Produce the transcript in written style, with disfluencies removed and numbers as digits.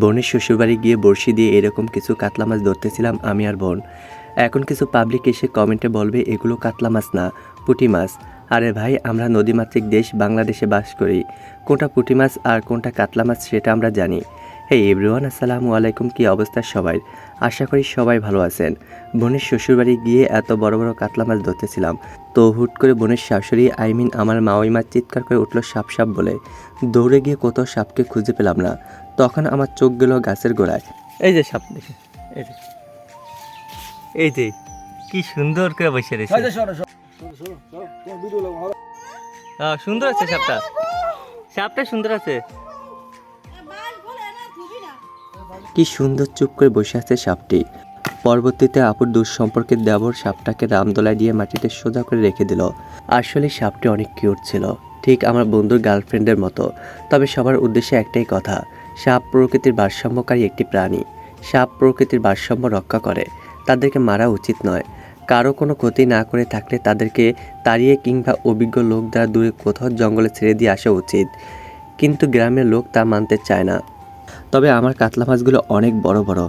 বোনের শ্বশুরবাড়ি গিয়ে বড়শি দিয়ে এরকম কিছু কাতলা মাছ ধরতেছিলাম আমি আর বোন। এখন কিছু পাবলিক এসে কমেন্টে বলবে এগুলো কাতলা মাছ না, পুঁটি মাছ। আরে ভাই, আমরা নদীমাতৃক দেশ বাংলাদেশে বাস করি। কোনটা পুঁটি মাছ আর কোনটা কাতলা মাছ সেটা আমরা জানি। হে এভরিওয়ান, আসসালামু আলাইকুম। কী অবস্থা সবাই? আশা করি সবাই ভালো আছেন। বোনের শ্বশুরবাড়ি গিয়ে এত বড় বড় কাতলা মাছ ধরতেছিলাম, তো হুট করে বোনের শাশুড়ি আমার মাওইমা চিৎকার করে উঠল সাপ সাপ বলে। দৌড়ে গিয়ে কোথাও সাপকে খুঁজে পেলাম না। তখন আমার চোখ গেল গাছের গোড়ায়। এই যে সাপ, দেখে এই যে কি সুন্দর করে বসে রয়েছে। সুন্দর আছে সাপটা, সাপটা সুন্দর আছে। কি সুন্দর চুপ করে বসে আছে সাপটি। পরবর্তীতে আপুর দূর সম্পর্কের দেবর সাপটাকে রামদোলায় দিয়ে মাটিতে সোজা করে রেখে দিল। আসলে সাপটি অনেক কিউট ছিল, ঠিক আমার বন্ধুর গার্লফ্রেন্ডের মতো। তবে সবার উদ্দেশ্যে একটাই কথা, সাপ প্রকৃতির ভারসাম্যকারী একটি প্রাণী। সাপ প্রকৃতির ভারসাম্য রক্ষা করে, তাদেরকে মারা উচিত নয়। কারো কোনো ক্ষতি না করে থাকলে তাদেরকে তাড়িয়ে কিংবা অভিজ্ঞ লোক দ্বারা দূরে কোথাও জঙ্গলে ছেড়ে দিয়ে আসা উচিত। কিন্তু গ্রামের লোক তা মানতে চায় না। তবে আমার কাতলা মাছগুলো অনেক বড় বড়।